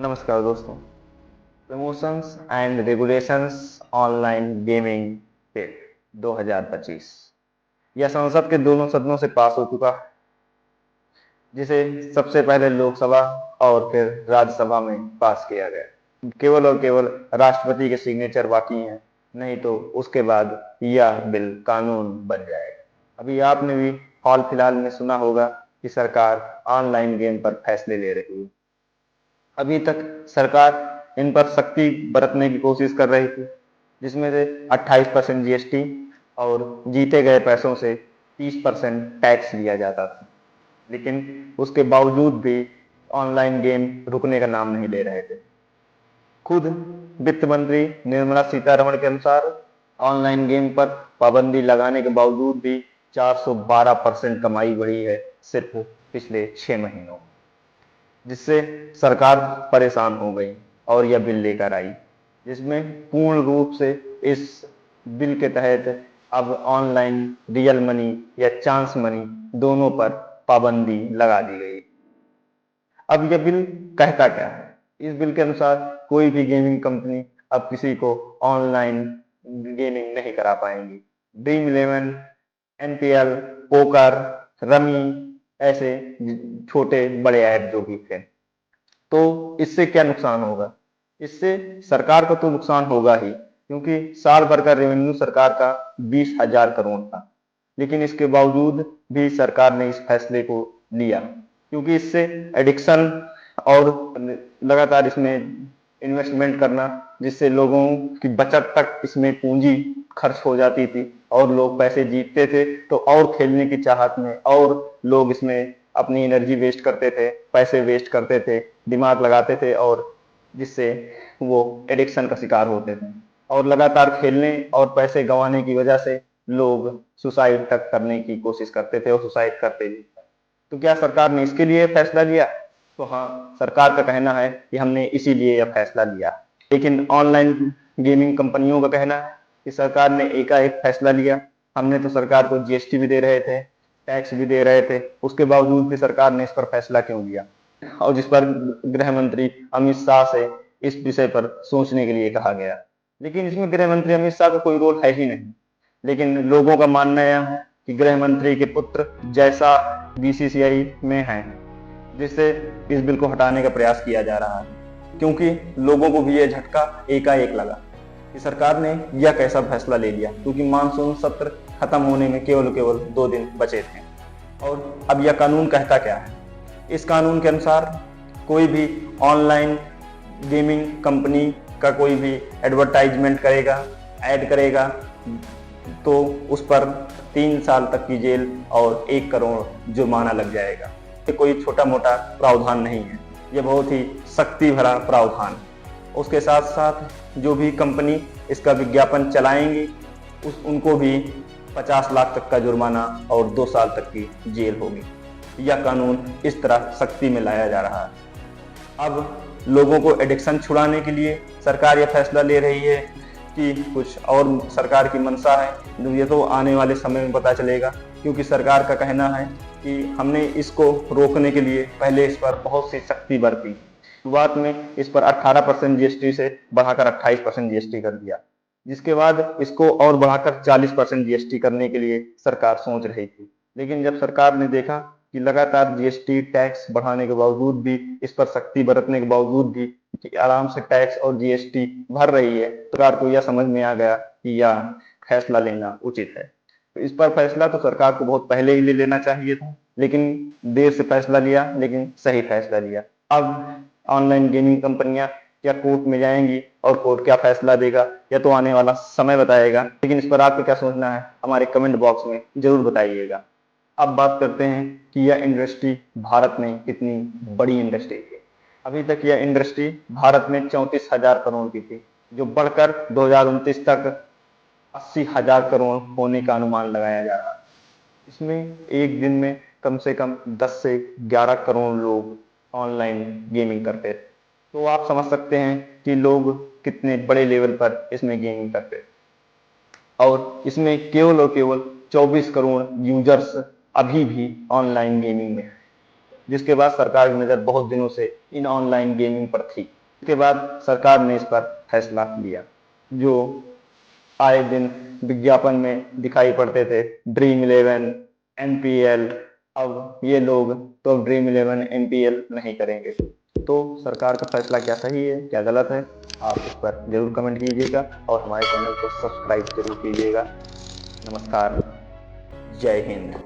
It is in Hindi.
नमस्कार दोस्तों। Promotions and regulations online gaming bill 2025 यह संसद के दोनों सदनों से पास हो चुका है, जिसे सबसे पहले लोकसभा और फिर राज्यसभा में पास किया गया। केवल और केवल राष्ट्रपति के सिग्नेचर बाकी हैं, नहीं तो उसके बाद यह बिल कानून बन जाएगा। अभी आपने भी हाल फिलहाल में सुना होगा कि सरकार ऑनलाइन गेम पर फैसले ले रही है। अभी तक सरकार इन पर सख्ती बरतने की कोशिश कर रही थी, जिसमें से 28% जीएसटी और जीते गए पैसों से 30% टैक्स लिया जाता था। लेकिन उसके बावजूद भी ऑनलाइन गेम रुकने का नाम नहीं ले रहे थे। खुद वित्त मंत्री निर्मला सीतारमण के अनुसार ऑनलाइन गेम पर पाबंदी लगाने के बावजूद भी 412% कमाई बढ़ी है सिर्फ पिछले 6 महीनों में, जिससे सरकार परेशान हो गई और यह बिल लेकर आई, जिसमें पूर्ण रूप से इस बिल के तहत अब ऑनलाइन रियल मनी या चांस मनी दोनों पर पाबंदी लगा दी गई। अब यह बिल कहता क्या है? इस बिल के अनुसार कोई भी गेमिंग कंपनी अब किसी को ऑनलाइन गेमिंग नहीं करा पाएंगी। Dream eleven, NPL, poker, rummy, ऐसे छोटे बड़े ऐप जो भी थे। तो इससे क्या नुकसान होगा? इससे सरकार को तो नुकसान होगा ही, क्योंकि साल भर का रेवेन्यू सरकार का 20,000 करोड़ था। लेकिन इसके बावजूद भी सरकार ने इस फैसले को लिया, क्योंकि इससे एडिक्शन और लगातार इसमें इन्वेस्टमेंट करना, जिससे लोगों की बचत तक इसमें पूंजी खर्च हो जाती थी और लोग पैसे जीतते थे तो और खेलने की चाहत में और लोग इसमें अपनी एनर्जी वेस्ट करते थे, पैसे वेस्ट करते थे, दिमाग लगाते थे, और जिससे वो एडिक्शन का शिकार होते थे। और लगातार खेलने और पैसे गंवाने की वजह से लोग सुसाइड तक करने की कोशिश करते थे और सुसाइड करते भी। तो क्या सरकार ने इसके लिए फैसला लिया? तो हाँ, सरकार का कहना है कि हमने इसीलिए यह फैसला लिया। लेकिन ऑनलाइन गेमिंग कंपनियों का कहना है कि सरकार ने एकाएक फैसला लिया। हमने तो सरकार को जीएसटी भी दे रहे थे, टैक्स भी दे रहे थे, उसके बावजूद भी सरकार ने इस पर फैसला क्यों लिया? और जिस पर गृह मंत्री अमित शाह से इस विषय पर सोचने के लिए कहा गया। लेकिन इसमें गृह मंत्री अमित शाह का कोई रोल है ही नहीं। लेकिन लोगों का मानना यह है कि गृह मंत्री के पुत्र जैसा बीसीसीआई में है, जिससे इस बिल को हटाने का प्रयास किया जा रहा है, क्योंकि लोगों को भी यह झटका एकाएक लगा कि सरकार ने यह कैसा फैसला ले लिया, क्योंकि मानसून सत्र खत्म होने में केवल 2 दिन बचे थे। और अब यह कानून कहता क्या है? इस कानून के अनुसार कोई भी ऑनलाइन गेमिंग कंपनी का कोई भी एडवर्टाइजमेंट करेगा, ऐड करेगा, तो उस पर 3 साल तक की जेल और 1 करोड़ जुर्माना लग जाएगा। ये कोई छोटा मोटा प्रावधान नहीं है, ये बहुत ही सख्ती भरा प्रावधान। उसके साथ साथ जो भी कंपनी इसका विज्ञापन चलाएंगी उनको भी 50 लाख तक का जुर्माना और 2 साल तक की जेल होगी। यह कानून इस तरह सख्ती में लाया जा रहा है। अब लोगों को एडिक्शन छुड़ाने के लिए सरकार यह फैसला ले रही है कि कुछ और सरकार की मंशा है, ये तो आने वाले समय में पता चलेगा, क्योंकि सरकार का कहना है कि हमने इसको रोकने के लिए पहले इस पर बहुत सी सख्ती बरती। शुरुआत में इस पर 18% जीएसटी से बढ़ाकर 28% जीएसटी कर दिया, जिसके बाद इसको और बढ़ाकर 40% जीएसटी करने के लिए सरकार सोच रही थी। लेकिन जब सरकार ने देखा कि लगातार जीएसटी टैक्स बढ़ाने के बावजूद भी, इस पर सख्ती बरतने के बावजूद भी कि आराम से टैक्स और जीएसटी भर रही है, तो सरकार को यह समझ में आ गया कि यह फैसला लेना उचित है। तो इस पर फैसला तो सरकार को बहुत पहले ही ले लेना चाहिए था, लेकिन देर से फैसला लिया, लेकिन सही फैसला लिया। अब ऑनलाइन गेमिंग कंपनियां क्या कोर्ट में जाएंगी और कोर्ट क्या फैसला देगा, यह तो आने वाला समय बताएगा। लेकिन इस पर आपको क्या सोचना है, हमारे कमेंट बॉक्स में जरूर बताइएगा। अब बात करते हैं कि यह इंडस्ट्री भारत में कितनी बड़ी इंडस्ट्री थी। अभी तक यह इंडस्ट्री भारत में 34,000 करोड़ की थी, जो बढ़कर 2029 तक 80,000 करोड़ होने का अनुमान लगाया जा रहा है। इसमें एक दिन में कम से कम 10 से 11 करोड़ लोग ऑनलाइन गेमिंग करते थे। तो आप समझ सकते हैं कि लोग कितने बड़े लेवल पर इसमें गेमिंग करते थे। और इसमें केवल और केवल 24 करोड़ यूजर्स अभी भी ऑनलाइन गेमिंग में है। जिसके बाद सरकार की नज़र बहुत दिनों से इन ऑनलाइन गेमिंग पर थी। इसके बाद सरकार ने इस पर फैसला लिया, जो आए दिन विज्ञापन में दिखाई पड़ते थे, ड्रीम इलेवन, एनपीएल। अब ये लोग तो ड्रीम इलेवन एनपीएल नहीं करेंगे। तो सरकार का फैसला क्या सही है, क्या गलत है, आप इस पर जरूर कमेंट कीजिएगा और हमारे चैनल को सब्सक्राइब जरूर कीजिएगा। नमस्कार, जय हिंद।